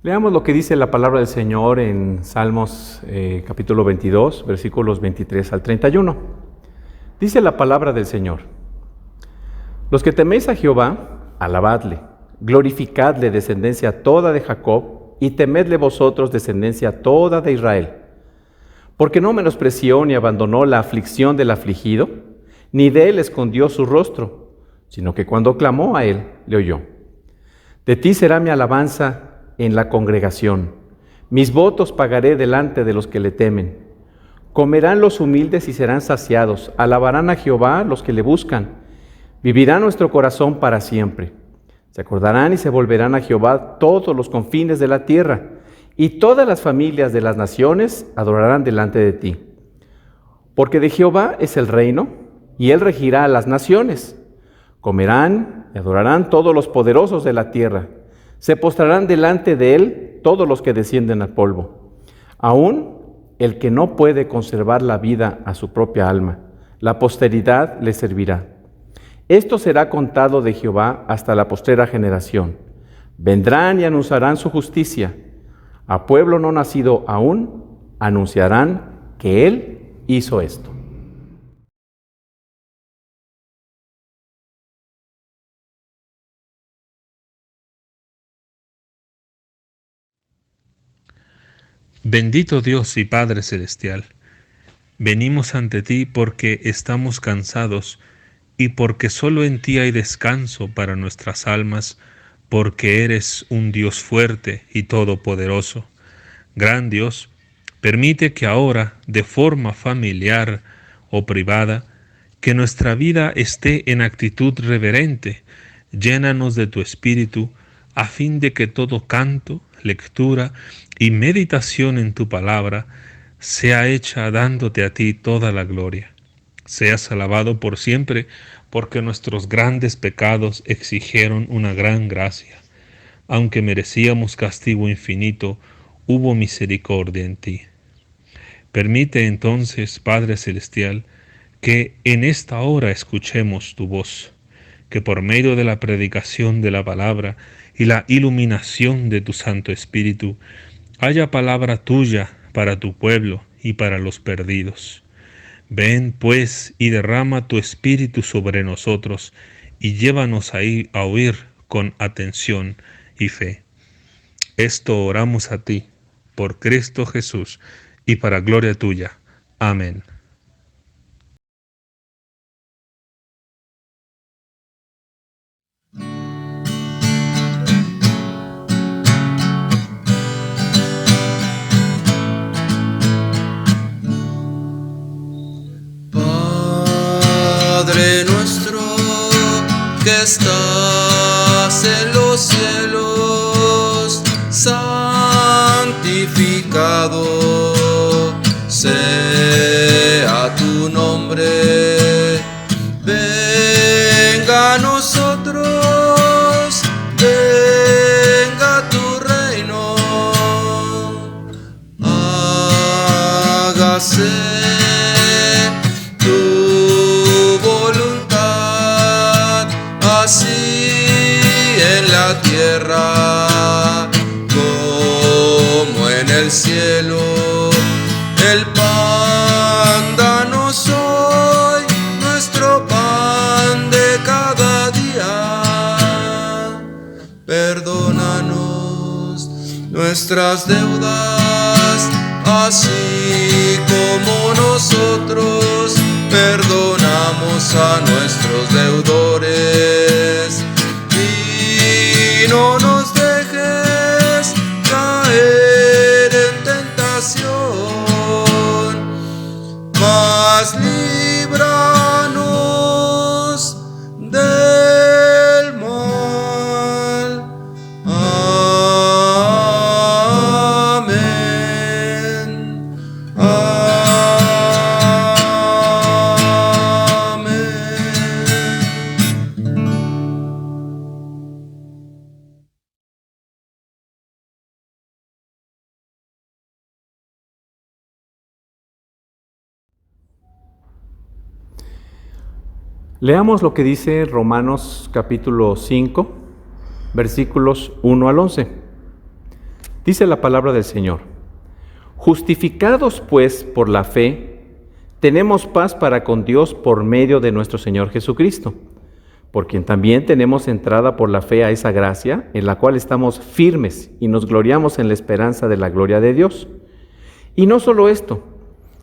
Leamos lo que dice la palabra del Señor en Salmos capítulo 22, versículos 23 al 31. Dice la palabra del Señor: Los que teméis a Jehová, alabadle, glorificadle, descendencia toda de Jacob, y temedle vosotros, descendencia toda de Israel. Porque no menospreció ni abandonó la aflicción del afligido, ni de él escondió su rostro, sino que cuando clamó a él, le oyó. De ti será mi alabanza en la congregación. Mis votos pagaré delante de los que le temen. Comerán los humildes y serán saciados. Alabarán a Jehová los que le buscan. Vivirá nuestro corazón para siempre. Se acordarán y se volverán a Jehová todos los confines de la tierra, y todas las familias de las naciones adorarán delante de ti. Porque de Jehová es el reino, y él regirá a las naciones. Comerán y adorarán todos los poderosos de la tierra. Se postrarán delante de él todos los que descienden al polvo. Aún el que no puede conservar la vida a su propia alma, la posteridad le servirá. Esto será contado de Jehová hasta la postrera generación. Vendrán y anunciarán su justicia. A pueblo no nacido aún, anunciarán que él hizo esto. Bendito Dios y Padre Celestial, venimos ante ti porque estamos cansados y porque solo en ti hay descanso para nuestras almas, porque eres un Dios fuerte y todopoderoso. Gran Dios, permite que ahora, de forma familiar o privada, que nuestra vida esté en actitud reverente. Llénanos de tu Espíritu, a fin de que todo canto, lectura y meditación en tu palabra sea hecha dándote a ti toda la gloria. Seas alabado por siempre, porque nuestros grandes pecados exigieron una gran gracia. Aunque merecíamos castigo infinito, hubo misericordia en ti. Permite entonces, Padre Celestial, que en esta hora escuchemos tu voz, que por medio de la predicación de la palabra y la iluminación de tu Santo Espíritu, haya palabra tuya para tu pueblo y para los perdidos. Ven, pues, y derrama tu Espíritu sobre nosotros, y llévanos a oír con atención y fe. Esto oramos a ti, por Cristo Jesús, y para gloria tuya. Amén. Padre nuestro que estás en los cielos, santificado sea tu nombre. Venga a nosotros, venga tu reino, hágase en la tierra como en el cielo. El pan danos hoy, nuestro pan de cada día. Perdónanos nuestras deudas, así como nosotros perdonamos a nuestros deudores. Y no nos dejes caer en tentación, mas líbranos del mal. Amén. Leamos lo que dice Romanos capítulo 5, versículos 1 al 11. Dice la palabra del Señor: justificados pues por la fe, tenemos paz para con Dios por medio de nuestro Señor Jesucristo, por quien también tenemos entrada por la fe a esa gracia en la cual estamos firmes y nos gloriamos en la esperanza de la gloria de Dios. Y no solo esto,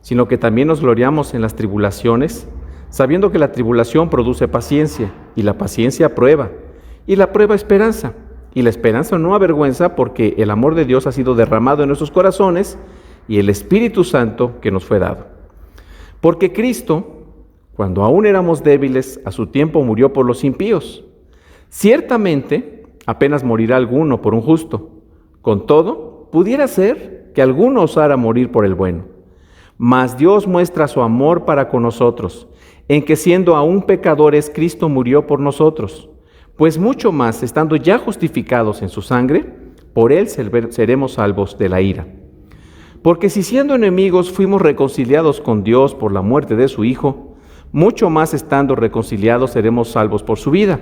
sino que también nos gloriamos en las tribulaciones, sabiendo que la tribulación produce paciencia, y la paciencia prueba, y la prueba esperanza, y la esperanza no avergüenza, porque el amor de Dios ha sido derramado en nuestros corazones, y el Espíritu Santo que nos fue dado. Porque Cristo, cuando aún éramos débiles, a su tiempo murió por los impíos. Ciertamente, apenas morirá alguno por un justo. Con todo, pudiera ser que alguno osara morir por el bueno. Mas Dios muestra su amor para con nosotros, en que siendo aún pecadores, Cristo murió por nosotros. Pues mucho más, estando ya justificados en su sangre, por él seremos salvos de la ira. Porque si siendo enemigos fuimos reconciliados con Dios por la muerte de su Hijo, mucho más estando reconciliados seremos salvos por su vida.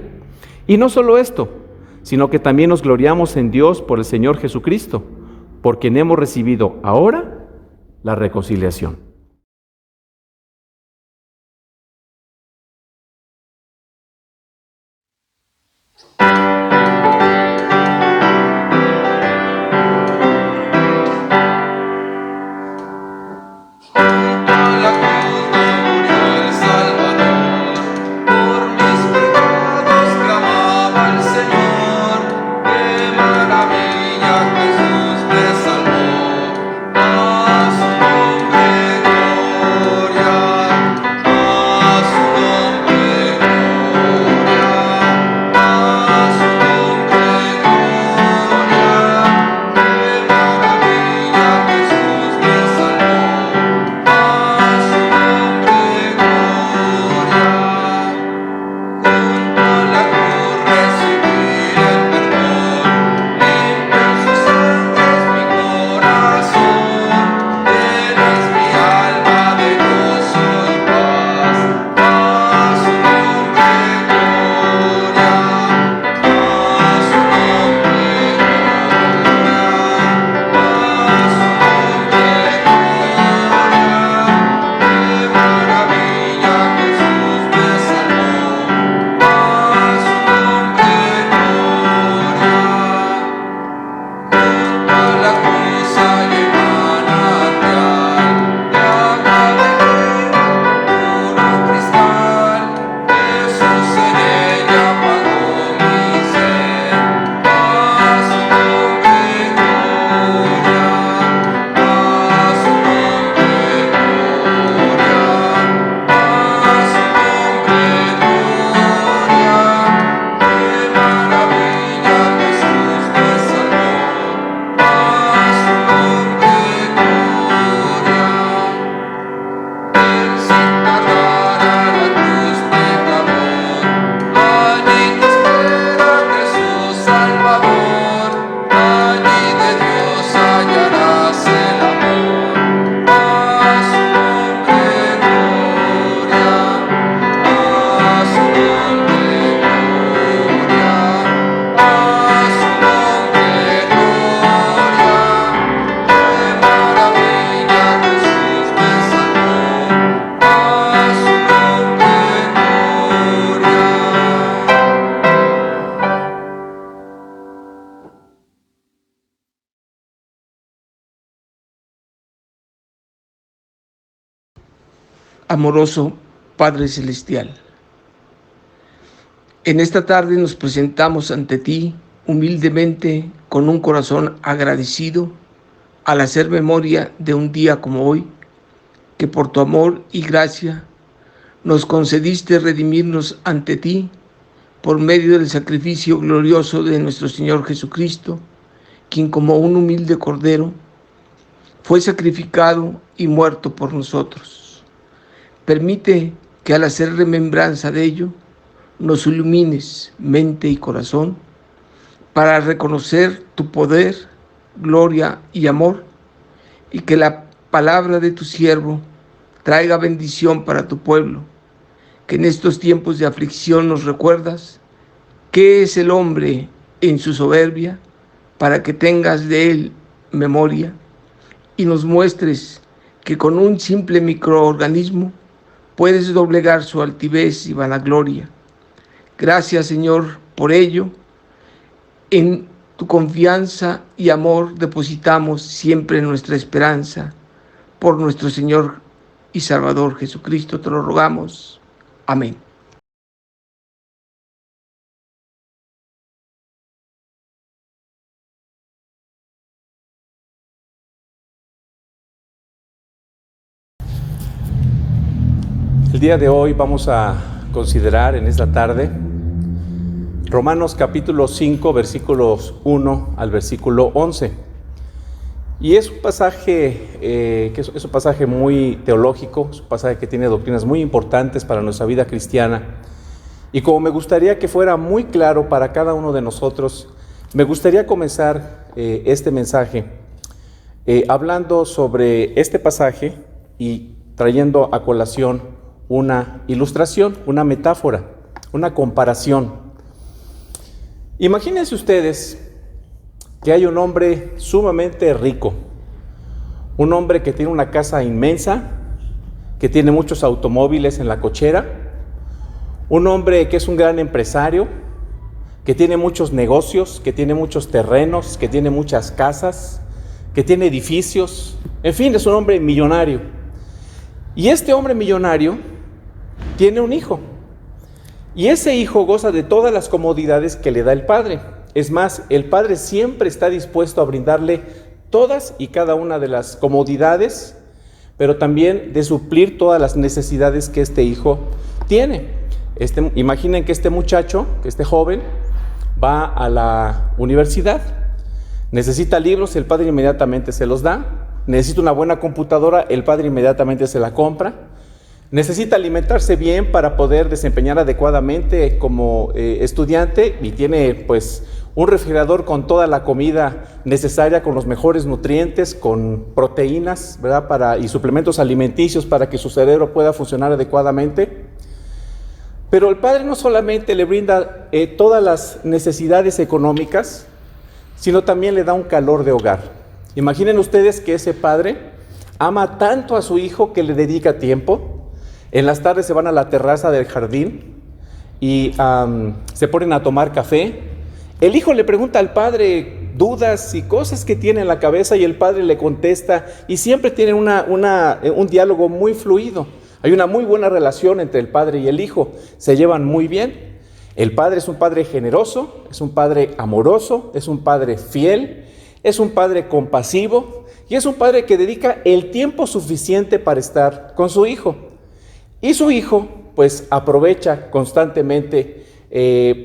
Y no solo esto, sino que también nos gloriamos en Dios por el Señor Jesucristo, por quien hemos recibido ahora la reconciliación. Amoroso Padre Celestial, en esta tarde nos presentamos ante ti humildemente con un corazón agradecido al hacer memoria de un día como hoy, que por tu amor y gracia nos concediste redimirnos ante ti por medio del sacrificio glorioso de nuestro Señor Jesucristo, quien como un humilde cordero fue sacrificado y muerto por nosotros. Permite que al hacer remembranza de ello, nos ilumines mente y corazón para reconocer tu poder, gloria y amor, y que la palabra de tu siervo traiga bendición para tu pueblo, que en estos tiempos de aflicción nos recuerdas qué es el hombre en su soberbia, para que tengas de él memoria y nos muestres que con un simple microorganismo puedes doblegar su altivez y vanagloria. Gracias, Señor, por ello. En tu confianza y amor depositamos siempre nuestra esperanza. Por nuestro Señor y Salvador Jesucristo te lo rogamos. Amén. El día de hoy vamos a considerar en esta tarde Romanos capítulo 5, versículos 1 al versículo 11. Y es un pasaje es un pasaje muy teológico, es un pasaje que tiene doctrinas muy importantes para nuestra vida cristiana. Y como me gustaría que fuera muy claro para cada uno de nosotros, me gustaría comenzar este mensaje hablando sobre este pasaje y trayendo a colación una ilustración, una metáfora, una comparación. Imagínense ustedes que hay un hombre sumamente rico, un hombre que tiene una casa inmensa, que tiene muchos automóviles en la cochera, un hombre que es un gran empresario, que tiene muchos negocios, que tiene muchos terrenos, que tiene muchas casas, que tiene edificios, en fin, es un hombre millonario. Y este hombre millonario tiene un hijo. Y ese hijo goza de todas las comodidades que le da el padre. Es más, el padre siempre está dispuesto a brindarle todas y cada una de las comodidades, pero también de suplir todas las necesidades que este hijo tiene. Imaginen que este muchacho, que este joven, va a la universidad, necesita libros, el padre inmediatamente se los da, necesita una buena computadora, el padre inmediatamente se la compra. Necesita alimentarse bien para poder desempeñar adecuadamente como estudiante y tiene pues un refrigerador con toda la comida necesaria, con los mejores nutrientes, con proteínas, ¿verdad? Y suplementos alimenticios para que su cerebro pueda funcionar adecuadamente. Pero el padre no solamente le brinda todas las necesidades económicas, sino también le da un calor de hogar. Imaginen ustedes que ese padre ama tanto a su hijo que le dedica tiempo. En las tardes se van a la terraza del jardín y se ponen a tomar café. El hijo le pregunta al padre dudas y cosas que tiene en la cabeza y el padre le contesta y siempre tienen un diálogo muy fluido. Hay una muy buena relación entre el padre y el hijo, se llevan muy bien. El padre es un padre generoso, es un padre amoroso, es un padre fiel, es un padre compasivo y es un padre que dedica el tiempo suficiente para estar con su hijo. Y su hijo, pues, aprovecha constantemente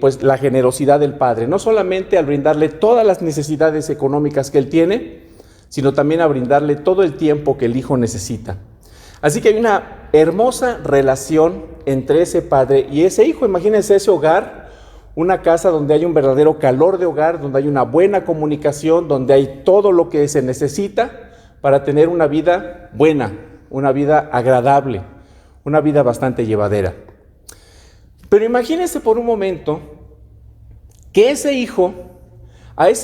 pues, la generosidad del padre, no solamente al brindarle todas las necesidades económicas que él tiene, sino también a brindarle todo el tiempo que el hijo necesita. Así que hay una hermosa relación entre ese padre y ese hijo. Imagínense ese hogar, una casa donde hay un verdadero calor de hogar, donde hay una buena comunicación, donde hay todo lo que se necesita para tener una vida buena, una vida agradable, una vida bastante llevadera. Pero imagínense por un momento que a ese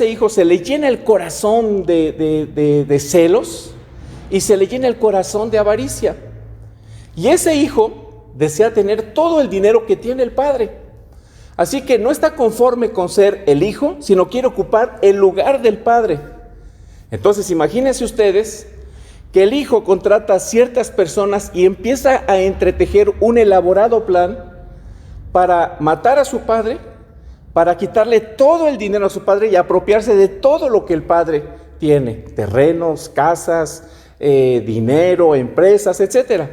hijo se le llena el corazón de celos y se le llena el corazón de avaricia. Y ese hijo desea tener todo el dinero que tiene el padre. Así que no está conforme con ser el hijo, sino quiere ocupar el lugar del padre. Entonces imagínense ustedes que el hijo contrata a ciertas personas y empieza a entretejer un elaborado plan para matar a su padre, para quitarle todo el dinero a su padre y apropiarse de todo lo que el padre tiene, terrenos, casas, dinero, empresas, etc.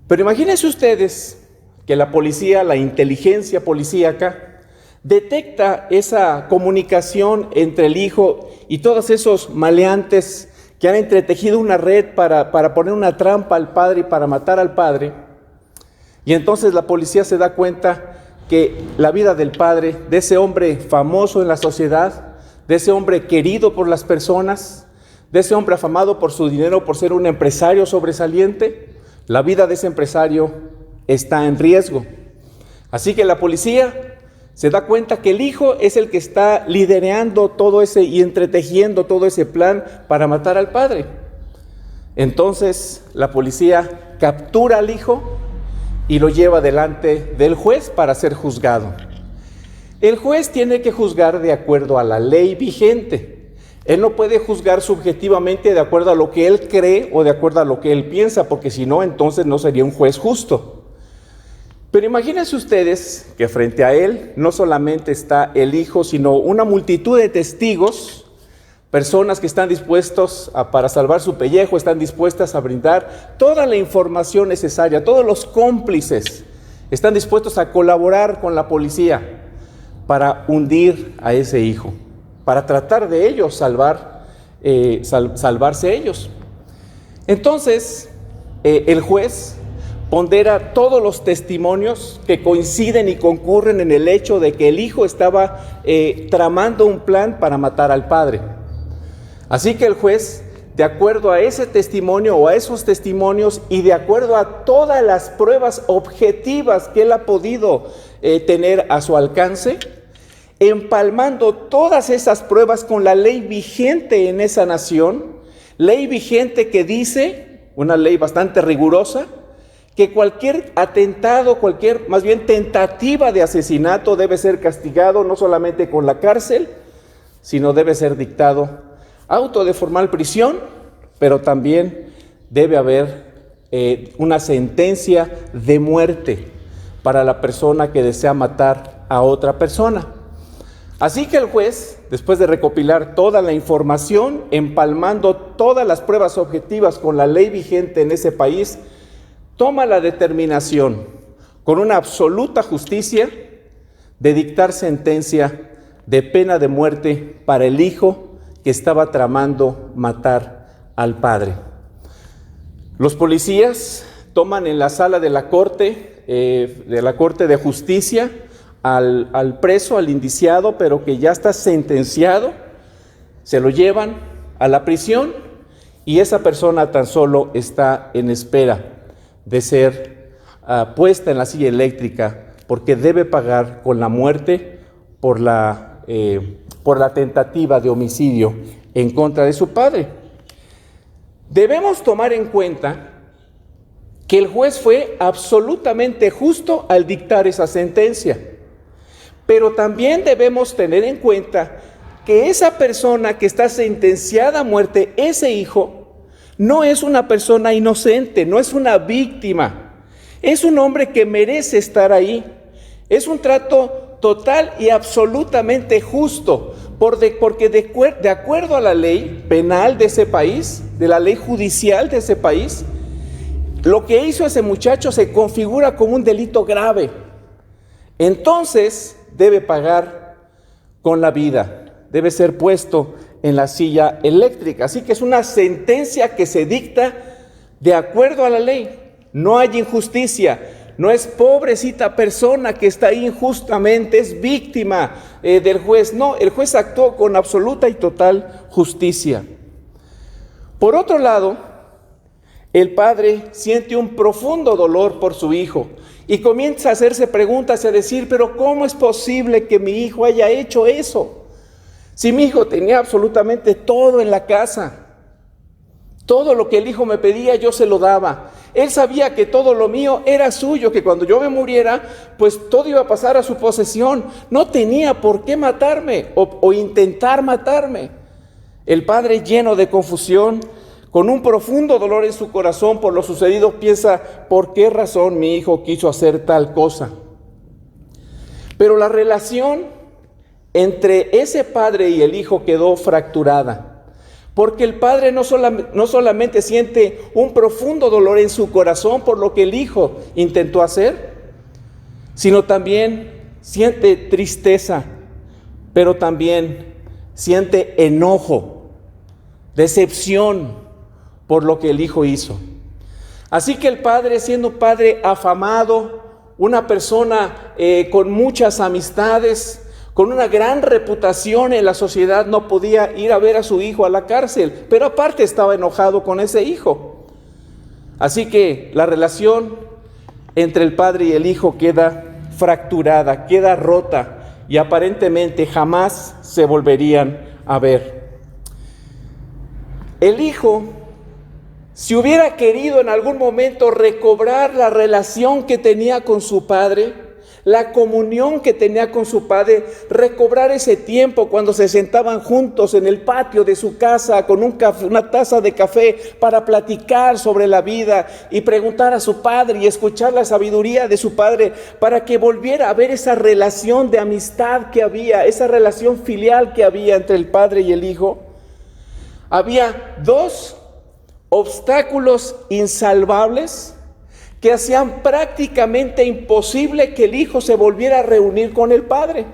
Pero imagínense ustedes que la policía, la inteligencia policíaca, detecta esa comunicación entre el hijo y todos esos maleantes que han entretejido una red para poner una trampa al padre y para matar al padre. Y entonces la policía se da cuenta que la vida del padre, de ese hombre famoso en la sociedad, de ese hombre querido por las personas, de ese hombre afamado por su dinero, por ser un empresario sobresaliente, la vida de ese empresario está en riesgo. Así que la policía se da cuenta que el hijo es el que está liderando todo ese y entretejiendo todo ese plan para matar al padre. Entonces la policía captura al hijo y lo lleva delante del juez para ser juzgado. El juez tiene que juzgar de acuerdo a la ley vigente. Él no puede juzgar subjetivamente de acuerdo a lo que él cree o de acuerdo a lo que él piensa, porque si no, entonces no sería un juez justo. Pero imagínense ustedes que frente a él no solamente está el hijo, sino una multitud de testigos, personas que están dispuestos para salvar su pellejo, están dispuestas a brindar toda la información necesaria, todos los cómplices están dispuestos a colaborar con la policía para hundir a ese hijo, para tratar de ellos salvarse ellos. Entonces, el juez pondera todos los testimonios que coinciden y concurren en el hecho de que el hijo estaba tramando un plan para matar al padre. Así que el juez, de acuerdo a ese testimonio o a esos testimonios y de acuerdo a todas las pruebas objetivas que él ha podido tener a su alcance, empalmando todas esas pruebas con la ley vigente en esa nación, ley vigente que dice, una ley bastante rigurosa, que cualquier atentado, más bien tentativa de asesinato debe ser castigado no solamente con la cárcel, sino debe ser dictado auto de formal prisión, pero también debe haber una sentencia de muerte para la persona que desea matar a otra persona. Así que el juez, después de recopilar toda la información, empalmando todas las pruebas objetivas con la ley vigente en ese país, toma la determinación, con una absoluta justicia, de dictar sentencia de pena de muerte para el hijo que estaba tramando matar al padre. Los policías toman en la sala de la corte de justicia al preso, al indiciado, pero que ya está sentenciado, se lo llevan a la prisión y esa persona tan solo está en espera de ser puesta en la silla eléctrica, porque debe pagar con la muerte por la tentativa de homicidio en contra de su padre. Debemos tomar en cuenta que el juez fue absolutamente justo al dictar esa sentencia, pero también debemos tener en cuenta que esa persona que está sentenciada a muerte, ese hijo, no es una persona inocente, no es una víctima, es un hombre que merece estar ahí. Es un trato total y absolutamente justo, porque de acuerdo a la ley penal de ese país, de la ley judicial de ese país, lo que hizo ese muchacho se configura como un delito grave. Entonces debe pagar con la vida, debe ser puesto en la silla eléctrica. Así que es una sentencia que se dicta de acuerdo a la ley. No hay injusticia, no es pobrecita persona que está ahí injustamente, es víctima del juez. No, el juez actuó con absoluta y total justicia. Por otro lado, el padre siente un profundo dolor por su hijo y comienza a hacerse preguntas y a decir, pero ¿cómo es posible que mi hijo haya hecho eso? Si mi hijo tenía absolutamente todo en la casa, todo lo que el hijo me pedía yo se lo daba. Él sabía que todo lo mío era suyo, que cuando yo me muriera, pues todo iba a pasar a su posesión. No tenía por qué matarme o intentar matarme. El padre, lleno de confusión, con un profundo dolor en su corazón por lo sucedido, piensa, ¿por qué razón mi hijo quiso hacer tal cosa? Pero la relación entre ese padre y el hijo quedó fracturada, porque el padre no solamente siente un profundo dolor en su corazón por lo que el hijo intentó hacer, sino también siente tristeza, pero también siente enojo, decepción por lo que el hijo hizo. Así que el padre, siendo un padre afamado, una persona con muchas amistades, con una gran reputación en la sociedad, no podía ir a ver a su hijo a la cárcel, pero aparte estaba enojado con ese hijo. Así que la relación entre el padre y el hijo queda fracturada, queda rota, y aparentemente jamás se volverían a ver. El hijo, si hubiera querido en algún momento recobrar la relación que tenía con su padre, la comunión que tenía con su padre, recobrar ese tiempo cuando se sentaban juntos en el patio de su casa con una taza de café para platicar sobre la vida y preguntar a su padre y escuchar la sabiduría de su padre, para que volviera a ver esa relación de amistad que había, esa relación filial que había entre el padre y el hijo. Había dos obstáculos insalvables que hacían prácticamente imposible que el hijo se volviera a reunir con el padre.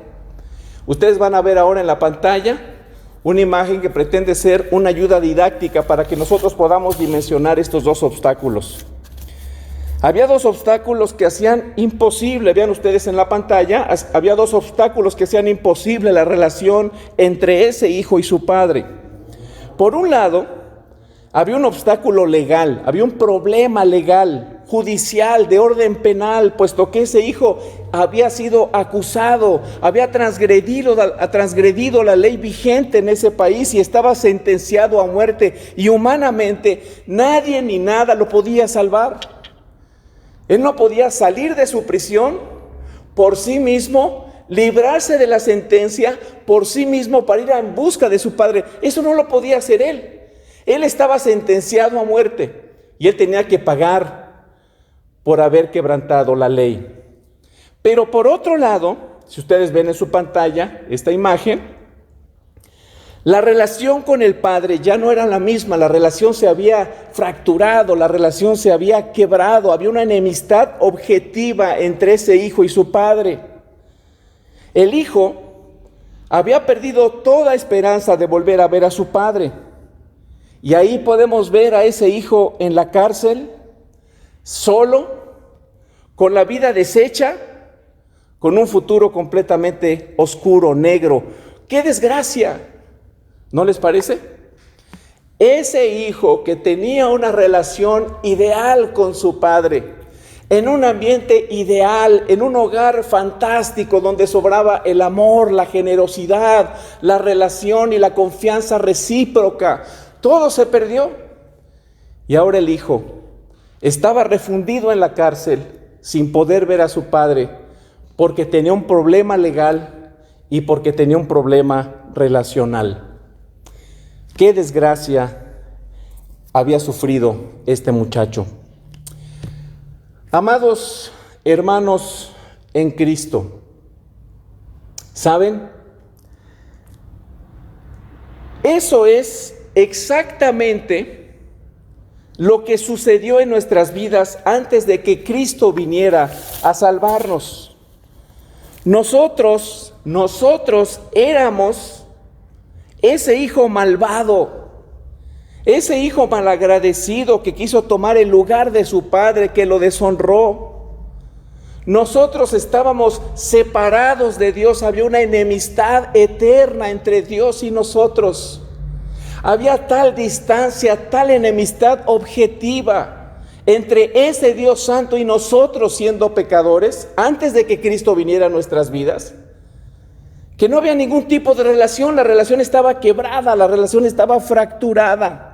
Ustedes van a ver ahora en la pantalla una imagen que pretende ser una ayuda didáctica para que nosotros podamos dimensionar estos dos obstáculos. Había dos obstáculos que hacían imposible, vean ustedes en la pantalla, había dos obstáculos que hacían imposible la relación entre ese hijo y su padre. Por un lado, había un obstáculo legal, había un problema legal, judicial, de orden penal, puesto que ese hijo había sido acusado, había transgredido la ley vigente en ese país y estaba sentenciado a muerte, y humanamente nadie ni nada lo podía salvar. Él no podía salir de su prisión por sí mismo, librarse de la sentencia por sí mismo para ir en busca de su padre. Eso no lo podía hacer él. Él estaba sentenciado a muerte y él tenía que pagar por haber quebrantado la ley. Pero por otro lado, si ustedes ven en su pantalla esta imagen, la relación con el padre ya no era la misma, la relación se había fracturado, la relación se había quebrado, había una enemistad objetiva entre ese hijo y su padre. El hijo había perdido toda esperanza de volver a ver a su padre. Y ahí podemos ver a ese hijo en la cárcel, solo, con la vida deshecha, con un futuro completamente oscuro, negro. ¡Qué desgracia! ¿No les parece? Ese hijo que tenía una relación ideal con su padre, en un ambiente ideal, en un hogar fantástico donde sobraba el amor, la generosidad, la relación y la confianza recíproca, todo se perdió. Y ahora el hijo estaba refundido en la cárcel sin poder ver a su padre porque tenía un problema legal y porque tenía un problema relacional. Qué desgracia había sufrido este muchacho. Amados hermanos en Cristo, ¿saben? Eso es exactamente lo que sucedió en nuestras vidas antes de que Cristo viniera a salvarnos. Nosotros éramos ese hijo malvado, ese hijo malagradecido que quiso tomar el lugar de su padre, que lo deshonró. Nosotros estábamos separados de Dios, había una enemistad eterna entre Dios y nosotros. Había tal distancia, tal enemistad objetiva entre ese Dios santo y nosotros siendo pecadores, antes de que Cristo viniera a nuestras vidas, que no había ningún tipo de relación, la relación estaba quebrada, la relación estaba fracturada.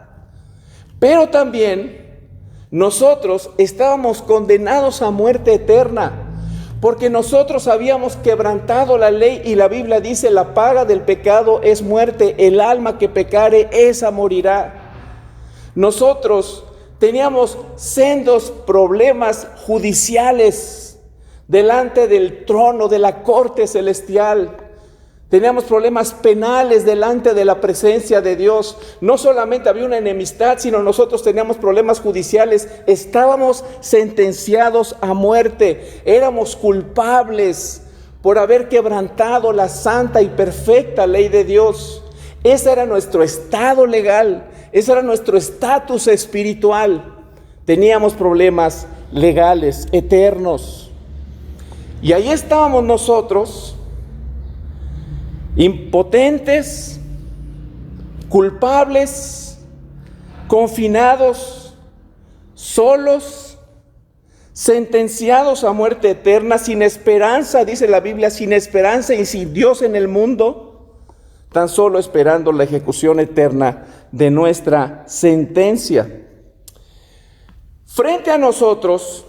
Pero también nosotros estábamos condenados a muerte eterna, porque nosotros habíamos quebrantado la ley y la Biblia dice: la paga del pecado es muerte, el alma que pecare esa morirá. Nosotros teníamos sendos problemas judiciales delante del trono de la corte celestial. Teníamos problemas penales delante de la presencia de Dios. No solamente había una enemistad, sino nosotros teníamos problemas judiciales. Estábamos sentenciados a muerte. Éramos culpables por haber quebrantado la santa y perfecta ley de Dios. Ese era nuestro estado legal. Ese era nuestro estatus espiritual. Teníamos problemas legales, eternos. Y ahí estábamos nosotros, impotentes, culpables, confinados, solos, sentenciados a muerte eterna, sin esperanza, dice la Biblia, sin esperanza y sin Dios en el mundo, tan solo esperando la ejecución eterna de nuestra sentencia. Frente a nosotros,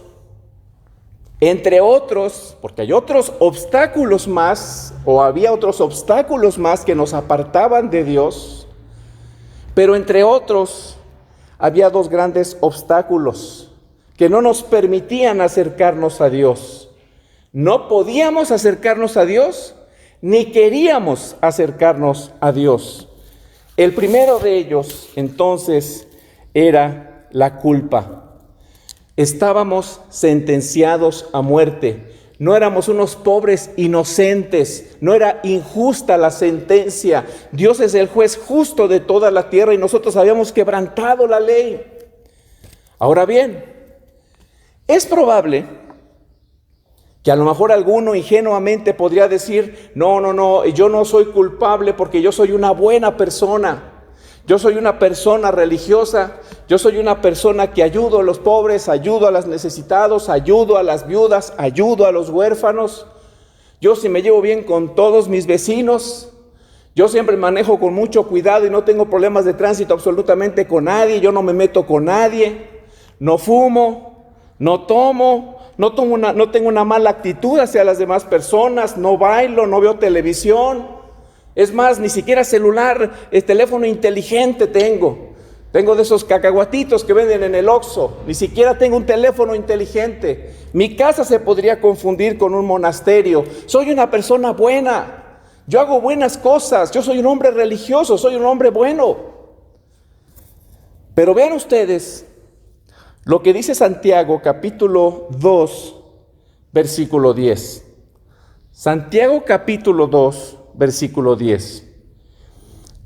entre otros, porque hay otros obstáculos más, o había otros obstáculos más que nos apartaban de Dios, pero entre otros había dos grandes obstáculos que no nos permitían acercarnos a Dios. No podíamos acercarnos a Dios, ni queríamos acercarnos a Dios. El primero de ellos, entonces, era la culpa. Estábamos sentenciados a muerte. No éramos unos pobres inocentes. No era injusta la sentencia. Dios es el juez justo de toda la tierra y nosotros habíamos quebrantado la ley. Ahora bien, es probable que a lo mejor alguno ingenuamente podría decir, no, yo no soy culpable porque yo soy una buena persona. Yo soy una persona religiosa, yo soy una persona que ayudo a los pobres, ayudo a los necesitados, ayudo a las viudas, ayudo a los huérfanos. Yo sí me llevo bien con todos mis vecinos. Yo siempre manejo con mucho cuidado y no tengo problemas de tránsito absolutamente con nadie. Yo no me meto con nadie. No fumo, no tomo, no tengo una mala actitud hacia las demás personas. No bailo, no veo televisión. Es más, ni siquiera celular, teléfono inteligente tengo. Tengo de esos cacahuatitos que venden en el Oxxo. Ni siquiera tengo un teléfono inteligente. Mi casa se podría confundir con un monasterio. Soy una persona buena. Yo hago buenas cosas. Yo soy un hombre religioso. Soy un hombre bueno. Pero vean ustedes lo que dice Santiago, capítulo 2, versículo 10. Santiago, capítulo 2, versículo 10.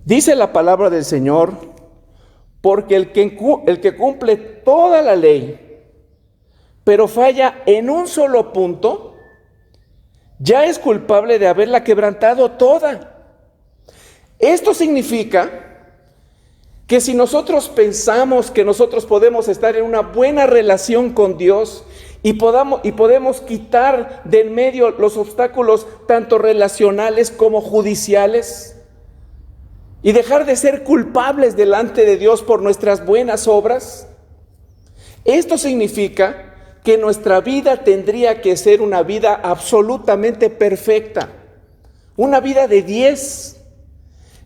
Dice la palabra del Señor, porque el que cumple toda la ley, pero falla en un solo punto, ya es culpable de haberla quebrantado toda. Esto significa que si nosotros pensamos que nosotros podemos estar en una buena relación con Dios y podemos quitar del medio los obstáculos tanto relacionales como judiciales y dejar de ser culpables delante de Dios por nuestras buenas obras, esto significa que nuestra vida tendría que ser una vida absolutamente perfecta, una vida de 10,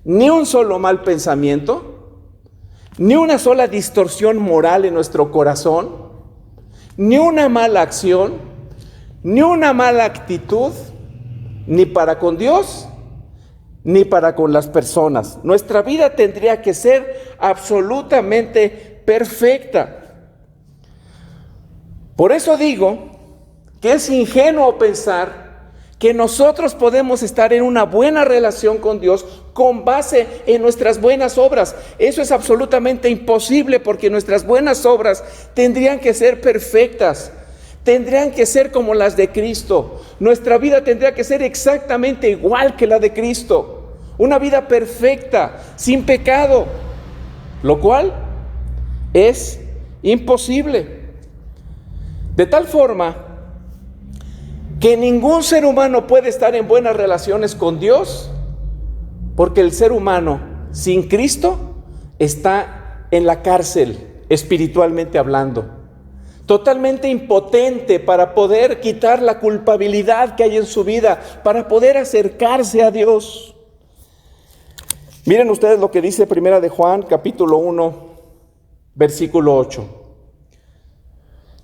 ni un solo mal pensamiento, ni una sola distorsión moral en nuestro corazón, ni una mala acción, ni una mala actitud, ni para con Dios, ni para con las personas. Nuestra vida tendría que ser absolutamente perfecta. Por eso digo que es ingenuo pensar que nosotros podemos estar en una buena relación con Dios con base en nuestras buenas obras. Eso es absolutamente imposible porque nuestras buenas obras tendrían que ser perfectas, tendrían que ser como las de Cristo. Nuestra vida tendría que ser exactamente igual que la de Cristo. Una vida perfecta, sin pecado, lo cual es imposible. De tal forma que ningún ser humano puede estar en buenas relaciones con Dios, porque el ser humano sin Cristo está en la cárcel, espiritualmente hablando, totalmente impotente para poder quitar la culpabilidad que hay en su vida, para poder acercarse a Dios. Miren ustedes lo que dice Primera de Juan, capítulo 1, versículo 8.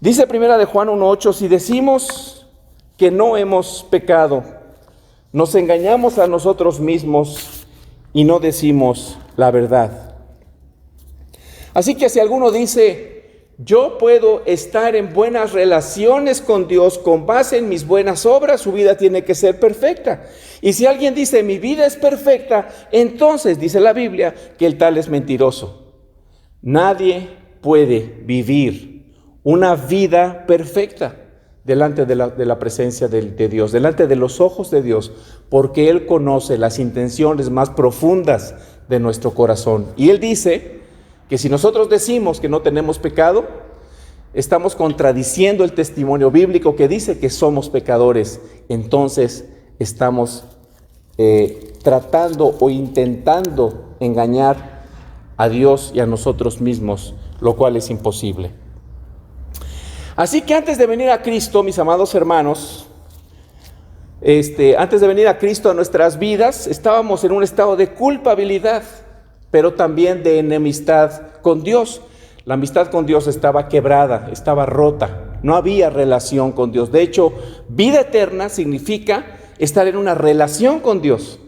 Dice Primera de Juan 1:8, si decimos que no hemos pecado, nos engañamos a nosotros mismos y no decimos la verdad. Así que si alguno dice, yo puedo estar en buenas relaciones con Dios con base en mis buenas obras, su vida tiene que ser perfecta. Y si alguien dice, mi vida es perfecta, entonces dice la Biblia que el tal es mentiroso. Nadie puede vivir una vida perfecta delante de la presencia de Dios, delante de los ojos de Dios, porque Él conoce las intenciones más profundas de nuestro corazón. Y Él dice que si nosotros decimos que no tenemos pecado, estamos contradiciendo el testimonio bíblico que dice que somos pecadores. Entonces estamos tratando o intentando engañar a Dios y a nosotros mismos, lo cual es imposible. Así que antes de venir a Cristo, mis amados hermanos, antes de venir a Cristo a nuestras vidas, estábamos en un estado de culpabilidad, pero también de enemistad con Dios. La amistad con Dios estaba quebrada, estaba rota, no había relación con Dios. De hecho, vida eterna significa estar en una relación con Dios.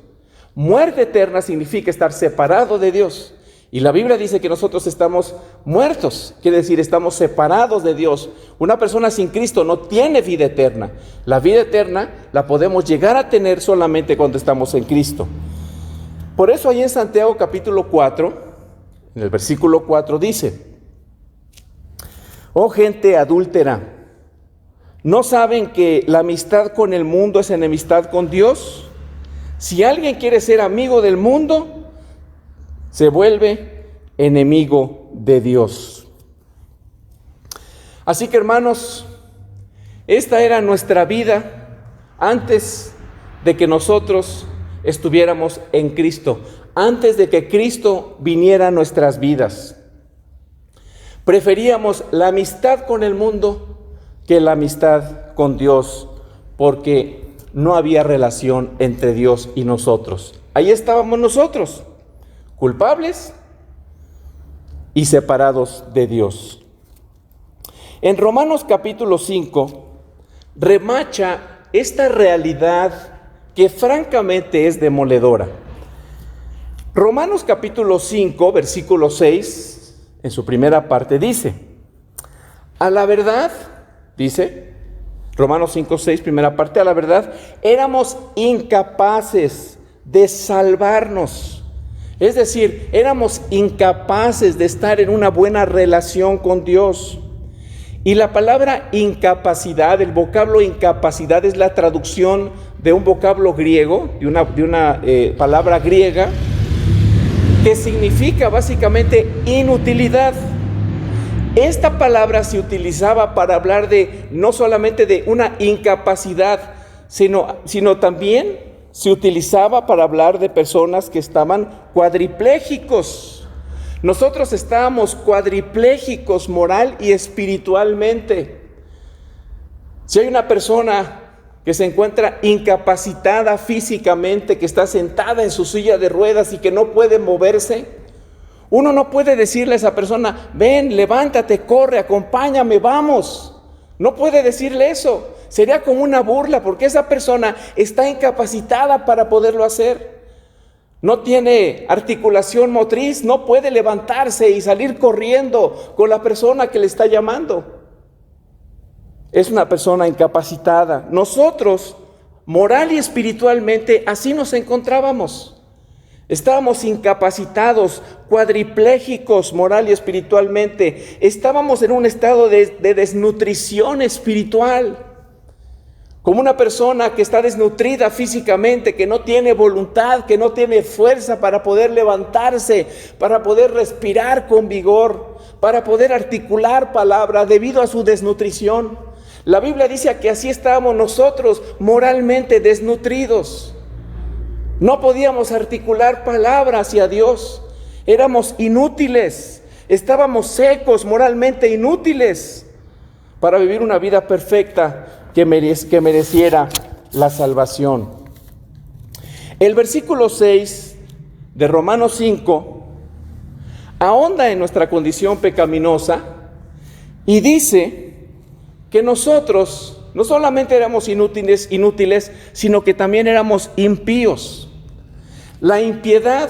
Muerte eterna significa estar separado de Dios. Y la Biblia dice que nosotros estamos muertos, quiere decir, estamos separados de Dios. Una persona sin Cristo no tiene vida eterna. La vida eterna la podemos llegar a tener solamente cuando estamos en Cristo. Por eso ahí en Santiago capítulo 4, en el versículo 4 dice: oh gente adúltera, ¿no saben que la amistad con el mundo es enemistad con Dios? Si alguien quiere ser amigo del mundo, se vuelve enemigo de Dios. Así que, hermanos, esta era nuestra vida antes de que nosotros estuviéramos en Cristo, antes de que Cristo viniera a nuestras vidas. Preferíamos la amistad con el mundo que la amistad con Dios, porque no había relación entre Dios y nosotros. Ahí estábamos nosotros, culpables y separados de Dios. En Romanos capítulo 5 remacha esta realidad que francamente es demoledora. Romanos capítulo 5, versículo 6, en su primera parte dice: a la verdad, dice Romanos 5, 6, primera parte, a la verdad, éramos incapaces de salvarnos. Es decir, éramos incapaces de estar en una buena relación con Dios. Y la palabra incapacidad, el vocablo incapacidad es la traducción de un vocablo griego, de una palabra griega, que significa básicamente inutilidad. Esta palabra se utilizaba para hablar de no solamente de una incapacidad, sino también se utilizaba para hablar de personas que estaban cuadriplégicos. Nosotros estábamos cuadriplégicos moral y espiritualmente. Si hay una persona que se encuentra incapacitada físicamente, que está sentada en su silla de ruedas y que no puede moverse, uno no puede decirle a esa persona: ven, levántate, corre, acompáñame, vamos. No puede decirle eso. Sería como una burla, porque esa persona está incapacitada para poderlo hacer. No tiene articulación motriz, no puede levantarse y salir corriendo con la persona que le está llamando. Es una persona incapacitada. Nosotros, moral y espiritualmente, así nos encontrábamos. Estábamos incapacitados, cuadriplégicos moral y espiritualmente. Estábamos en un estado de desnutrición espiritual. Como una persona que está desnutrida físicamente, que no tiene voluntad, que no tiene fuerza para poder levantarse, para poder respirar con vigor, para poder articular palabra debido a su desnutrición. La Biblia dice que así estábamos nosotros moralmente desnutridos. No podíamos articular palabra hacia Dios. Éramos inútiles. Estábamos secos, moralmente inútiles para vivir una vida perfecta que mereciera la salvación. El versículo 6 de Romanos 5 ahonda en nuestra condición pecaminosa y dice que nosotros no solamente éramos inútiles, sino que también éramos impíos. La impiedad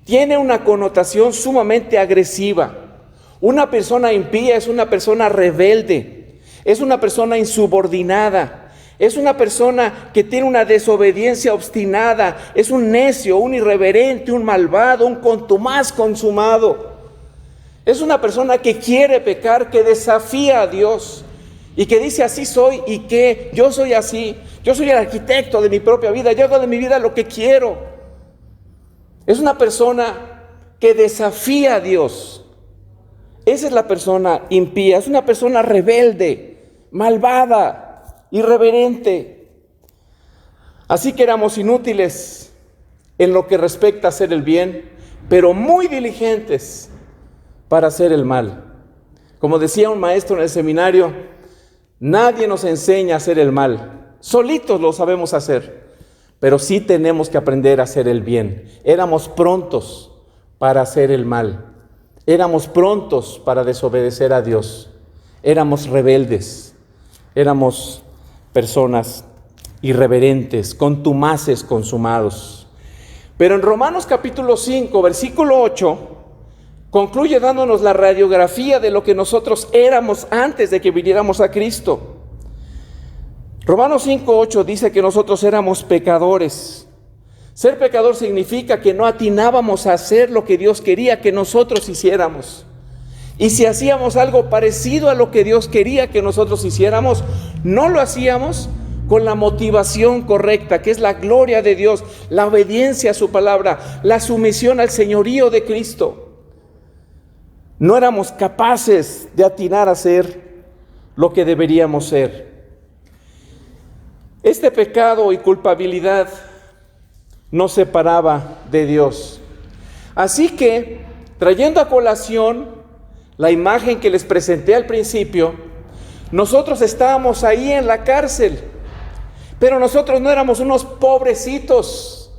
tiene una connotación sumamente agresiva. Una persona impía es una persona rebelde, es una persona insubordinada, es una persona que tiene una desobediencia obstinada, es un necio, un irreverente, un malvado, un contumaz consumado. Es una persona que quiere pecar, que desafía a Dios y que dice: así soy y que yo soy así, yo soy el arquitecto de mi propia vida, yo hago de mi vida lo que quiero. Es una persona que desafía a Dios. Esa es la persona impía, es una persona rebelde, malvada, irreverente. Así que éramos inútiles en lo que respecta a hacer el bien, pero muy diligentes para hacer el mal. Como decía un maestro en el seminario, nadie nos enseña a hacer el mal, solitos lo sabemos hacer, pero sí tenemos que aprender a hacer el bien. Éramos prontos para hacer el mal, éramos prontos para desobedecer a Dios, éramos rebeldes, éramos personas irreverentes, contumaces consumados. Pero en Romanos capítulo 5, versículo 8, concluye dándonos la radiografía de lo que nosotros éramos antes de que viniéramos a Cristo. Romanos 5:8 dice que nosotros éramos pecadores. Ser pecador significa que no atinábamos a hacer lo que Dios quería que nosotros hiciéramos. Y si hacíamos algo parecido a lo que Dios quería que nosotros hiciéramos, no lo hacíamos con la motivación correcta, que es la gloria de Dios, la obediencia a su palabra, la sumisión al señorío de Cristo. No éramos capaces de atinar a ser lo que deberíamos ser. Este pecado y culpabilidad nos separaba de Dios. Así que, trayendo a colación la imagen que les presenté al principio, nosotros estábamos ahí en la cárcel, pero nosotros no éramos unos pobrecitos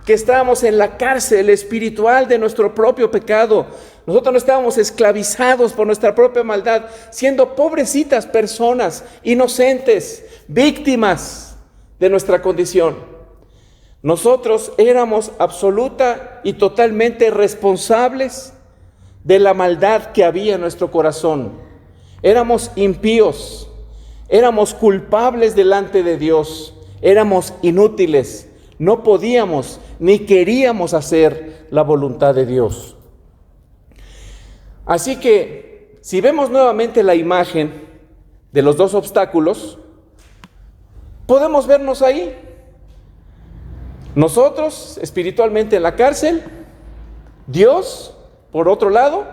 que estábamos en la cárcel espiritual de nuestro propio pecado. Nosotros no estábamos esclavizados por nuestra propia maldad, siendo pobrecitas personas, inocentes, víctimas de nuestra condición. Nosotros éramos absoluta y totalmente responsables de la maldad que había en nuestro corazón. Éramos impíos, éramos culpables delante de Dios, éramos inútiles, no podíamos ni queríamos hacer la voluntad de Dios. Así que, si vemos nuevamente la imagen de los dos obstáculos, podemos vernos ahí. Nosotros, espiritualmente en la cárcel, Dios, por otro lado,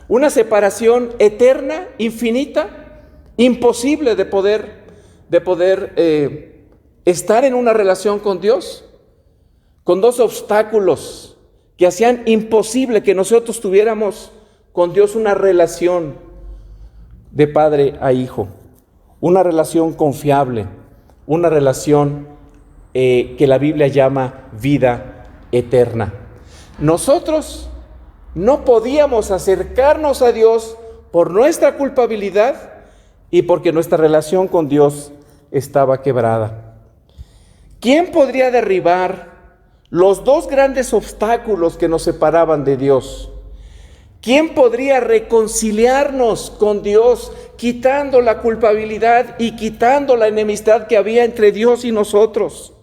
una separación eterna, infinita, imposible de poder estar en una relación con Dios, con dos obstáculos que hacían imposible que nosotros tuviéramos con Dios una relación de padre a hijo, una relación confiable, una relación que la Biblia llama vida eterna. Nosotros no podíamos acercarnos a Dios por nuestra culpabilidad y porque nuestra relación con Dios estaba quebrada. ¿Quién podría derribar los dos grandes obstáculos que nos separaban de Dios? ¿Quién podría reconciliarnos con Dios, quitando la culpabilidad y quitando la enemistad que había entre Dios y nosotros?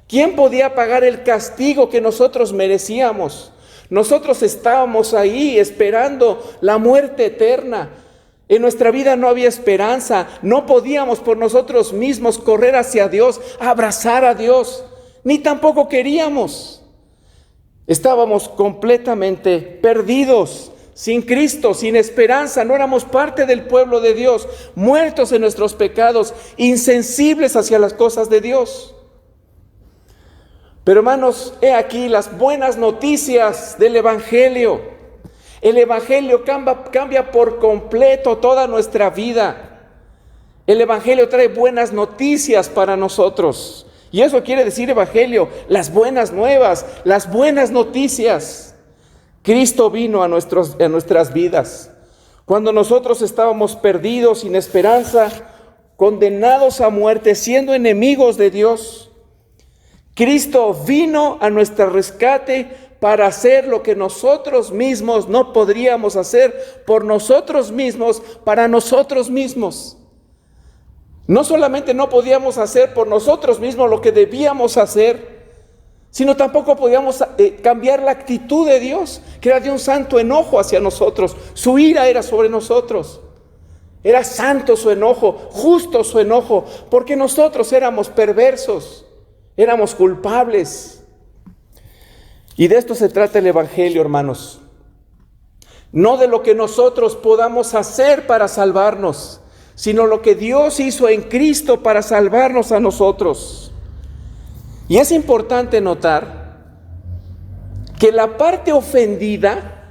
¿Quién podía pagar el castigo que nosotros merecíamos? Nosotros estábamos ahí esperando la muerte eterna. En nuestra vida no había esperanza, no podíamos por nosotros mismos correr hacia Dios, abrazar a Dios, ni tampoco queríamos. Estábamos completamente perdidos, sin Cristo, sin esperanza, no éramos parte del pueblo de Dios, muertos en nuestros pecados, insensibles hacia las cosas de Dios. Pero hermanos, he aquí las buenas noticias del Evangelio. El Evangelio cambia por completo toda nuestra vida. El Evangelio trae buenas noticias para nosotros. Y eso quiere decir Evangelio, las buenas nuevas, las buenas noticias. Cristo vino a nuestras vidas. Cuando nosotros estábamos perdidos, sin esperanza, condenados a muerte, siendo enemigos de Dios, Cristo vino a nuestro rescate para hacer lo que nosotros mismos no podríamos hacer por nosotros mismos, para nosotros mismos. No solamente no podíamos hacer por nosotros mismos lo que debíamos hacer, sino tampoco podíamos cambiar la actitud de Dios, que era de un santo enojo hacia nosotros. Su ira era sobre nosotros. Era santo su enojo, justo su enojo, porque nosotros éramos perversos, éramos culpables. Y de esto se trata el Evangelio, hermanos. no de lo que nosotros podamos hacer para salvarnos, sino lo que Dios hizo en Cristo para salvarnos a nosotros. Y es importante notar que la parte ofendida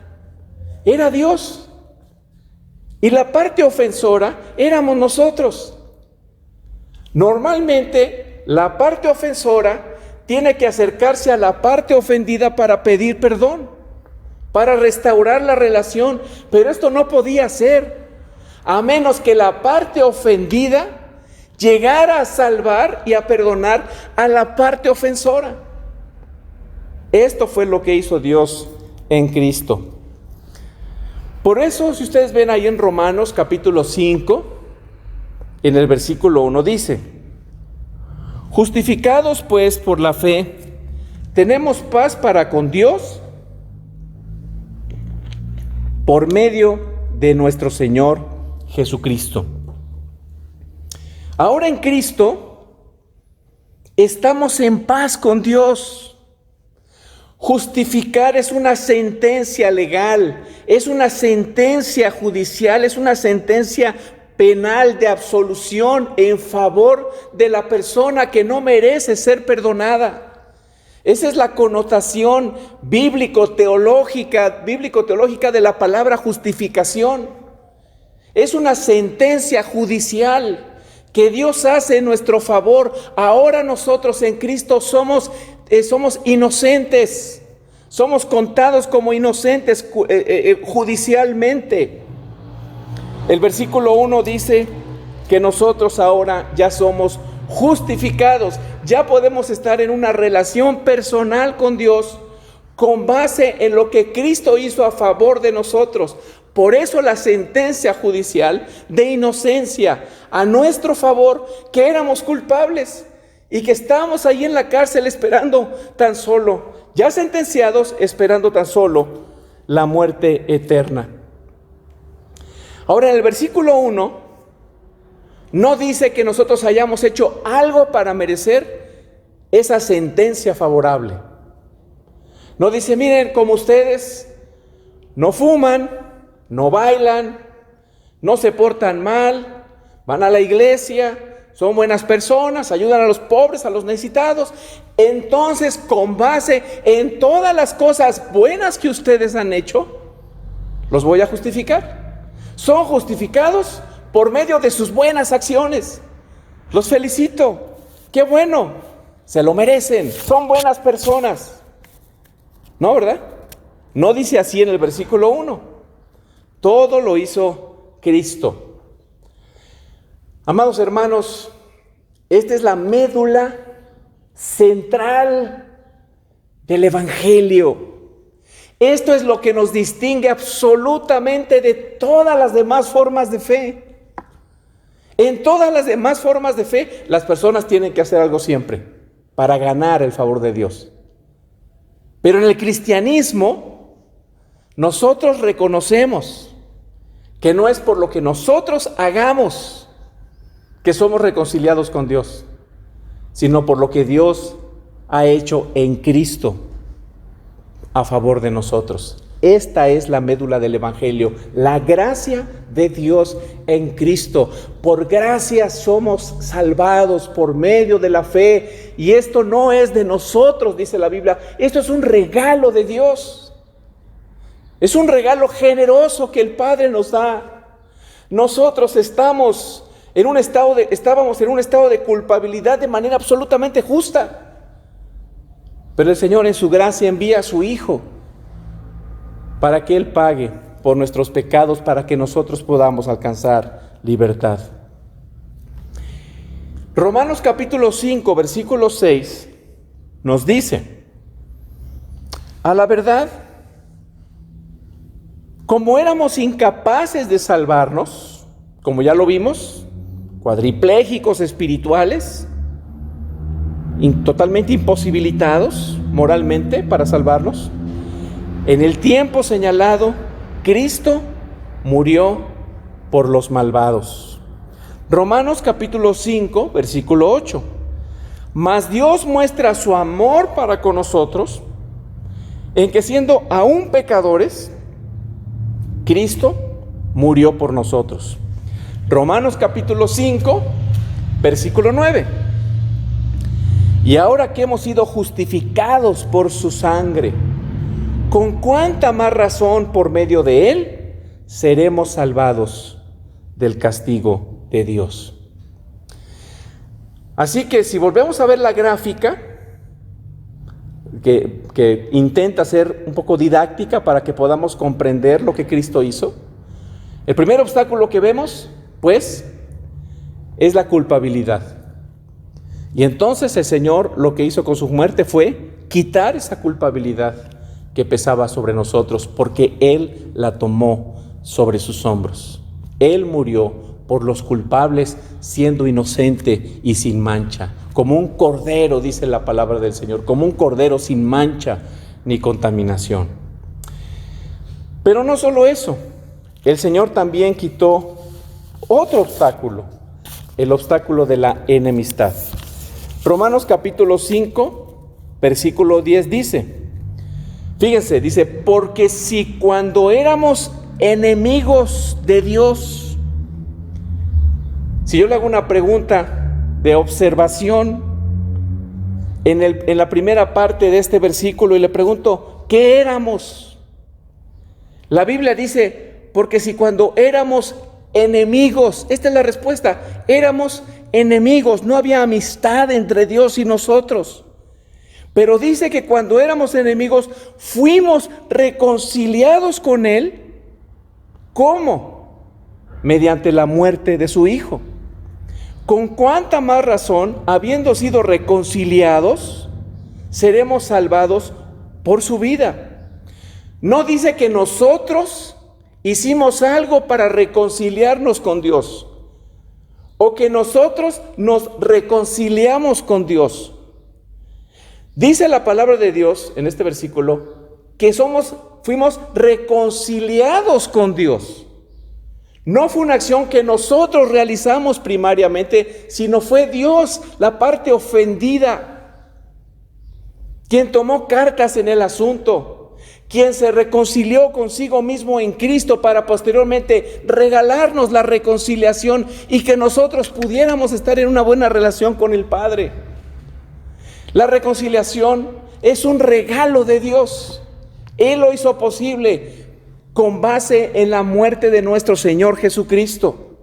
era Dios y la parte ofensora éramos nosotros. Normalmente la parte ofensora tiene que acercarse a la parte ofendida para pedir perdón, para restaurar la relación, pero esto no podía ser a menos que la parte ofendida llegara a salvar y a perdonar a la parte ofensora. Esto fue lo que hizo Dios en Cristo. Por eso, si ustedes ven ahí en Romanos capítulo 5, en el versículo 1 dice: justificados pues por la fe, tenemos paz para con Dios por medio de nuestro Señor Jesucristo. Ahora en Cristo estamos en paz con Dios. Justificar es una sentencia legal, es una sentencia judicial, es una sentencia penal de absolución en favor de la persona que no merece ser perdonada. Esa es la connotación bíblico-teológica de la palabra justificación. Es una sentencia judicial que Dios hace en nuestro favor. Ahora nosotros en Cristo somos inocentes, somos contados como inocentes judicialmente. El versículo 1 dice que nosotros ahora ya somos justificados, ya podemos estar en una relación personal con Dios con base en lo que Cristo hizo a favor de nosotros. Por eso la sentencia judicial de inocencia a nuestro favor, que éramos culpables y que estábamos ahí en la cárcel esperando tan solo, ya sentenciados, esperando tan solo la muerte eterna. Ahora en el versículo 1 no dice que nosotros hayamos hecho algo para merecer esa sentencia favorable. No dice: miren, como ustedes no fuman, no bailan, no se portan mal, van a la iglesia, son buenas personas, ayudan a los pobres, a los necesitados. Entonces, con base en todas las cosas buenas que ustedes han hecho, los voy a justificar. Son justificados por medio de sus buenas acciones. Los felicito. ¡Qué bueno! Se lo merecen. Son buenas personas. ¿No, verdad? No dice así en el versículo 1. Todo lo hizo Cristo. Amados hermanos, esta es la médula central del Evangelio. Esto es lo que nos distingue absolutamente de todas las demás formas de fe. En todas las demás formas de fe, las personas tienen que hacer algo siempre para ganar el favor de Dios. Pero en el cristianismo, nosotros reconocemos que no es por lo que nosotros hagamos que somos reconciliados con Dios, sino por lo que Dios ha hecho en Cristo a favor de nosotros. Esta es la médula del Evangelio, la gracia de Dios en Cristo. Por gracia somos salvados por medio de la fe, y esto no es de nosotros, dice la Biblia. Esto es un regalo de Dios. Es un regalo generoso que el Padre nos da. Nosotros estábamos en un estado de culpabilidad de manera absolutamente justa. Pero el Señor en su gracia envía a su Hijo para que Él pague por nuestros pecados, para que nosotros podamos alcanzar libertad. Romanos capítulo 5, versículo 6 nos dice: a la verdad, como éramos incapaces de salvarnos, como ya lo vimos, cuadriplégicos espirituales, totalmente imposibilitados moralmente para salvarnos, en el tiempo señalado, Cristo murió por los malvados. Romanos capítulo 5, versículo 8. Mas Dios muestra su amor para con nosotros, en que siendo aún pecadores, Cristo murió por nosotros. Romanos capítulo 5, versículo 9. Y ahora que hemos sido justificados por su sangre, con cuánta más razón por medio de él seremos salvados del castigo de Dios. Así que si volvemos a ver la gráfica, que intenta ser un poco didáctica para que podamos comprender lo que Cristo hizo, el primer obstáculo que vemos, pues, es la culpabilidad. Y entonces el Señor lo que hizo con su muerte fue quitar esa culpabilidad que pesaba sobre nosotros, porque Él la tomó sobre sus hombros. Él murió por los culpables, siendo inocente y sin mancha, como un cordero, dice la palabra del Señor, como un cordero sin mancha ni contaminación. Pero no solo eso, el Señor también quitó otro obstáculo, el obstáculo de la enemistad. Romanos capítulo 5, versículo 10 dice, fíjense, dice, porque si cuando éramos enemigos de Dios, si yo le hago una pregunta de observación en la primera parte de este versículo y le pregunto, ¿qué éramos? La Biblia dice, porque si cuando éramos enemigos, esta es la respuesta, éramos enemigos, no había amistad entre Dios y nosotros. Pero dice que cuando éramos enemigos, fuimos reconciliados con Él. ¿Cómo? Mediante la muerte de su Hijo. ¿Con cuánta más razón, habiendo sido reconciliados, seremos salvados por su vida? No dice que nosotros hicimos algo para reconciliarnos con Dios, o que nosotros nos reconciliamos con Dios. Dice la palabra de Dios en este versículo que fuimos reconciliados con Dios. No fue una acción que nosotros realizamos primariamente, sino fue Dios, la parte ofendida, quien tomó cartas en el asunto, quien se reconcilió consigo mismo en Cristo para posteriormente regalarnos la reconciliación y que nosotros pudiéramos estar en una buena relación con el Padre. La reconciliación es un regalo de Dios. Él lo hizo posible con base en la muerte de nuestro Señor Jesucristo.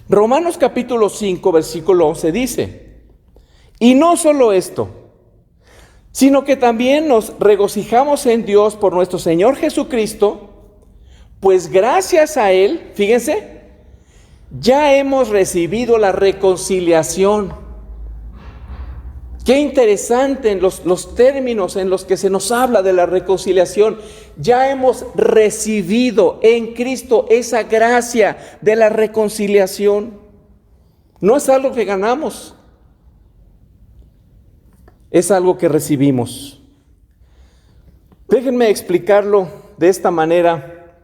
Romanos capítulo 5, versículo 11 dice, y no solo esto, sino que también nos regocijamos en Dios por nuestro Señor Jesucristo, pues gracias a Él, fíjense, ya hemos recibido la reconciliación. Qué interesante en los términos en los que se nos habla de la reconciliación. Ya hemos recibido en Cristo esa gracia de la reconciliación. No es algo que ganamos, es algo que recibimos. Déjenme explicarlo de esta manera,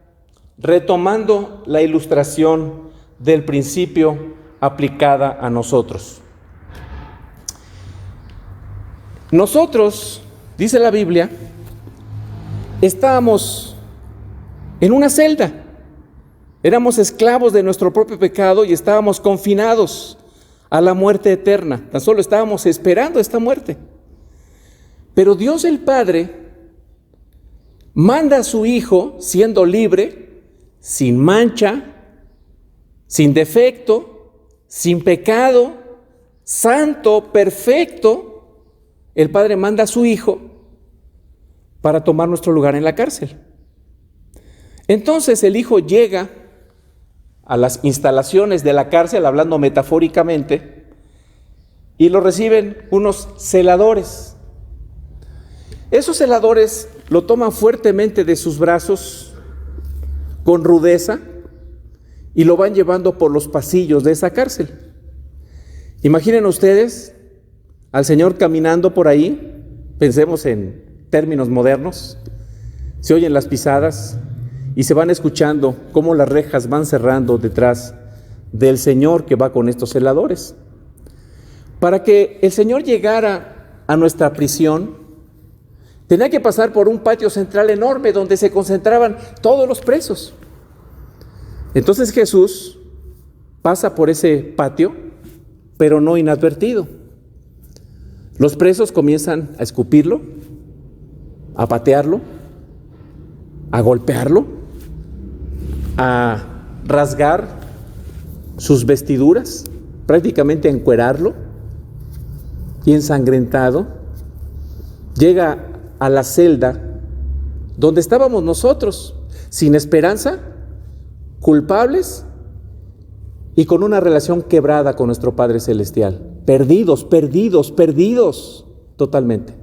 retomando la ilustración del principio aplicada a nosotros. Nosotros, dice la Biblia, estábamos en una celda. Éramos esclavos de nuestro propio pecado y estábamos confinados a la muerte eterna. Tan solo estábamos esperando esta muerte. Pero Dios el Padre manda a su Hijo, siendo libre, sin mancha, sin defecto, sin pecado, santo, perfecto. El Padre manda a su Hijo para tomar nuestro lugar en la cárcel. Entonces el Hijo llega a las instalaciones de la cárcel, hablando metafóricamente, y lo reciben unos celadores. Esos celadores lo toman fuertemente de sus brazos, con rudeza, y lo van llevando por los pasillos de esa cárcel. Imaginen ustedes al Señor caminando por ahí, pensemos en términos modernos, se oyen las pisadas y se van escuchando cómo las rejas van cerrando detrás del Señor que va con estos celadores. Para que el Señor llegara a nuestra prisión, Tenía que pasar por un patio central enorme donde se concentraban todos los presos. Entonces Jesús pasa por ese patio, pero no inadvertido. Los presos comienzan a escupirlo, a patearlo, a golpearlo, a rasgar sus vestiduras, prácticamente a encuerarlo, y ensangrentado llega a la celda donde estábamos nosotros, sin esperanza, culpables y con una relación quebrada con nuestro Padre Celestial. Perdidos totalmente.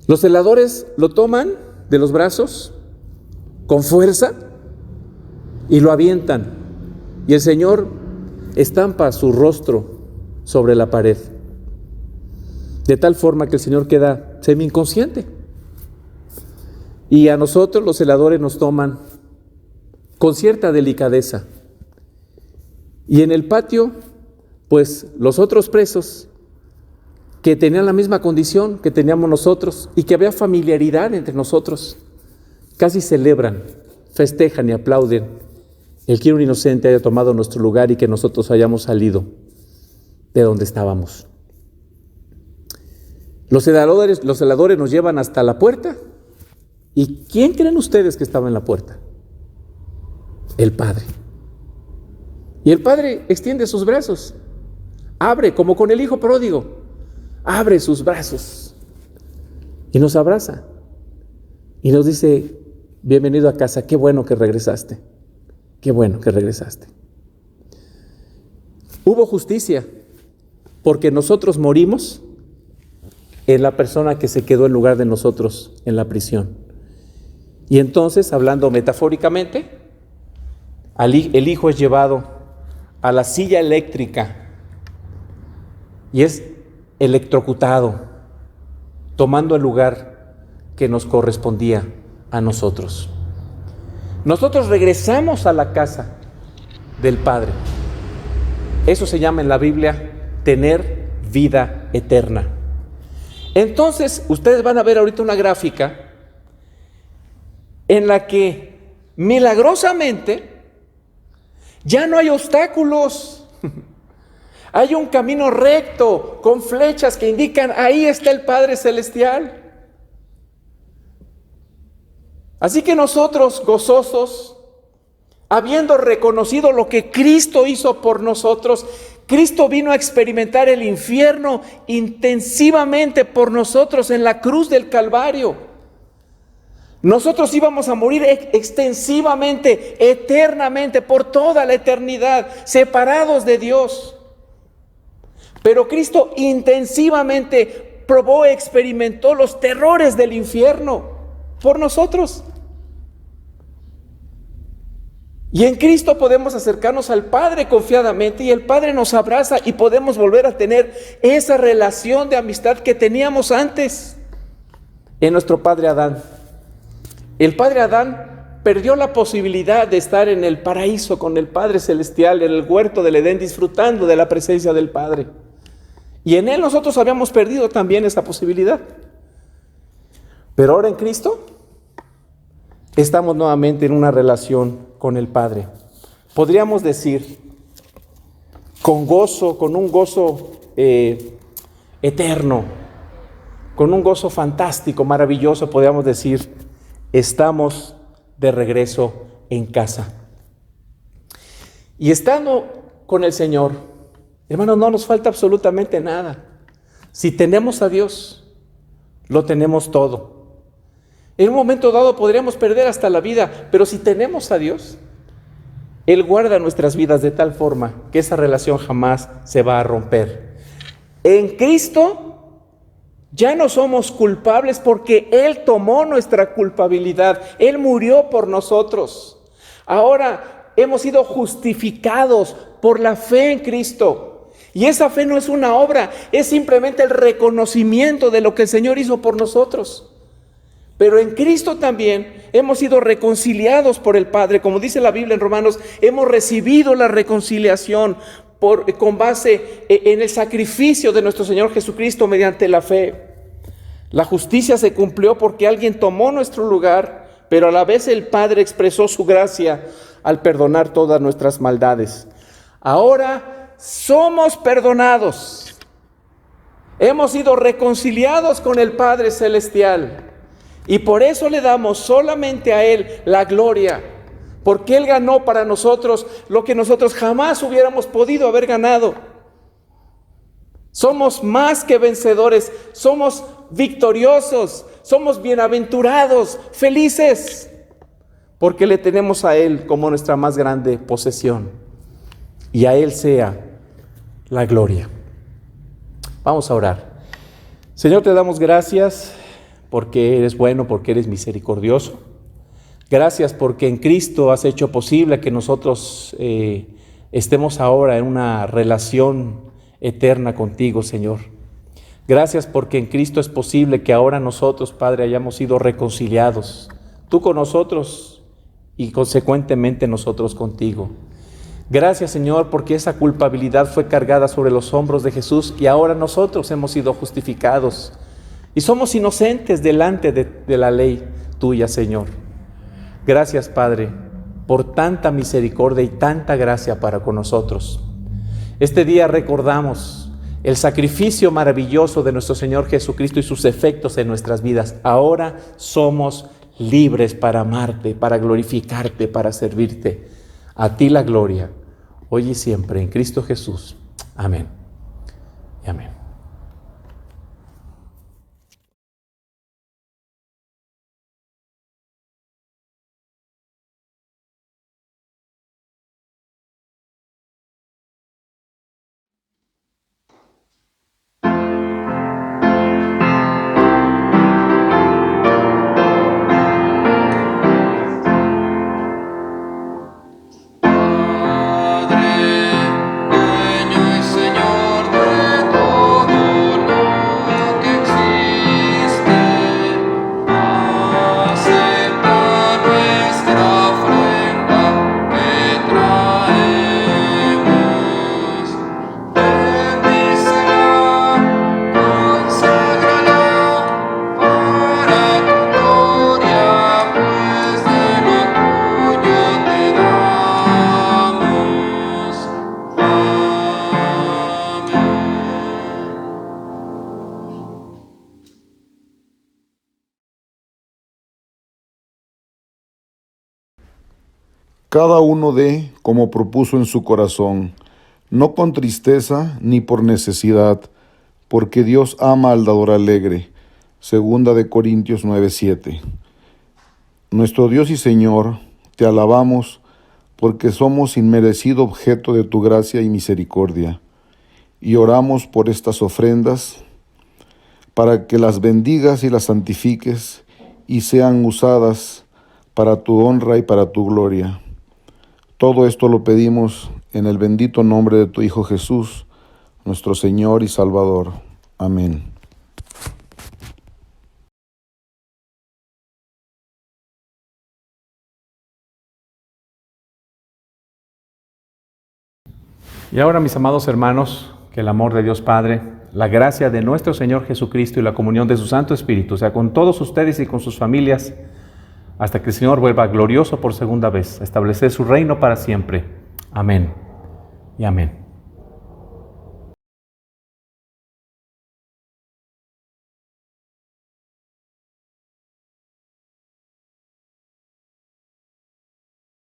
Los celadores lo toman de los brazos con fuerza y lo avientan. Y el Señor estampa su rostro sobre la pared, de tal forma que el Señor queda semi-inconsciente. Y a nosotros los celadores nos toman con cierta delicadeza. Y en el patio, pues los otros presos que tenían la misma condición que teníamos nosotros y que había familiaridad entre nosotros, casi celebran, festejan y aplauden el que un inocente haya tomado nuestro lugar y que nosotros hayamos salido de donde estábamos. Los celadores nos llevan hasta la puerta. ¿Y quién creen ustedes que estaba en la puerta? El Padre. Y el Padre extiende sus brazos, abre como con el Hijo pródigo, abre sus brazos y nos abraza y nos dice: bienvenido a casa, qué bueno que regresaste, qué bueno que regresaste. Hubo justicia porque nosotros morimos en la persona que se quedó en lugar de nosotros en la prisión. Y entonces, hablando metafóricamente, el Hijo es llevado a la silla eléctrica y es electrocutado, tomando el lugar que nos correspondía a nosotros. Nosotros regresamos a la casa del Padre. Eso se llama en la Biblia tener vida eterna. Entonces, ustedes van a ver ahorita una gráfica en la que milagrosamente ya no hay obstáculos. Hay un camino recto con flechas que indican: ahí está el Padre Celestial. Así que nosotros, gozosos, habiendo reconocido lo que Cristo hizo por nosotros, Cristo vino a experimentar el infierno intensivamente por nosotros en la cruz del Calvario. Nosotros íbamos a morir extensivamente, eternamente, por toda la eternidad, separados de Dios. Pero Cristo intensivamente probó, experimentó los terrores del infierno por nosotros. Y en Cristo podemos acercarnos al Padre confiadamente y el Padre nos abraza y podemos volver a tener esa relación de amistad que teníamos antes en nuestro padre Adán. El padre Adán perdió la posibilidad de estar en el paraíso con el Padre Celestial, en el huerto del Edén, disfrutando de la presencia del Padre. Y en Él nosotros habíamos perdido también esa posibilidad. Pero ahora en Cristo estamos nuevamente en una relación con el Padre. Podríamos decir, con gozo, con un gozo eterno, con un gozo fantástico, maravilloso, podríamos decir: estamos de regreso en casa. Y estando con el Señor, hermanos, no nos falta absolutamente nada. Si tenemos a Dios, lo tenemos todo. En un momento dado podríamos perder hasta la vida, pero si tenemos a Dios, Él guarda nuestras vidas de tal forma que esa relación jamás se va a romper. En Cristo ya no somos culpables porque Él tomó nuestra culpabilidad. Él murió por nosotros. Ahora hemos sido justificados por la fe en Cristo. Y esa fe no es una obra, es simplemente el reconocimiento de lo que el Señor hizo por nosotros. Pero en Cristo también hemos sido reconciliados por el Padre. Como dice la Biblia en Romanos, hemos recibido la reconciliación con base en el sacrificio de nuestro Señor Jesucristo mediante la fe. La justicia se cumplió porque alguien tomó nuestro lugar, pero a la vez el Padre expresó su gracia al perdonar todas nuestras maldades. Ahora somos perdonados. Hemos sido reconciliados con el Padre Celestial. Y por eso le damos solamente a Él la gloria. Porque Él ganó para nosotros lo que nosotros jamás hubiéramos podido haber ganado. Somos más que vencedores, somos victoriosos, somos bienaventurados, felices, porque le tenemos a Él como nuestra más grande posesión. Y a Él sea la gloria. Vamos a orar. Señor, te damos gracias porque eres bueno, porque eres misericordioso. Gracias porque en Cristo has hecho posible que nosotros estemos ahora en una relación eterna contigo, Señor. Gracias porque en Cristo es posible que ahora nosotros, Padre, hayamos sido reconciliados. Tú con nosotros y consecuentemente nosotros contigo. Gracias, Señor, porque esa culpabilidad fue cargada sobre los hombros de Jesús y ahora nosotros hemos sido justificados y somos inocentes delante de la ley tuya, Señor. Gracias, Padre, por tanta misericordia y tanta gracia para con nosotros. Este día recordamos el sacrificio maravilloso de nuestro Señor Jesucristo y sus efectos en nuestras vidas. Ahora somos libres para amarte, para glorificarte, para servirte. A ti la gloria, hoy y siempre, en Cristo Jesús. Amén y amén. Cada uno dé como propuso en su corazón, no con tristeza ni por necesidad, porque Dios ama al dador alegre. 2 Corintios 9:7. Nuestro Dios y Señor, te alabamos porque somos inmerecido objeto de tu gracia y misericordia. Y oramos por estas ofrendas para que las bendigas y las santifiques y sean usadas para tu honra y para tu gloria. Todo esto lo pedimos en el bendito nombre de tu Hijo Jesús, nuestro Señor y Salvador. Amén. Y ahora, mis amados hermanos, que el amor de Dios Padre, la gracia de nuestro Señor Jesucristo y la comunión de su Santo Espíritu sea con todos ustedes y con sus familias, hasta que el Señor vuelva glorioso por segunda vez a establecer su reino para siempre. Amén y amén.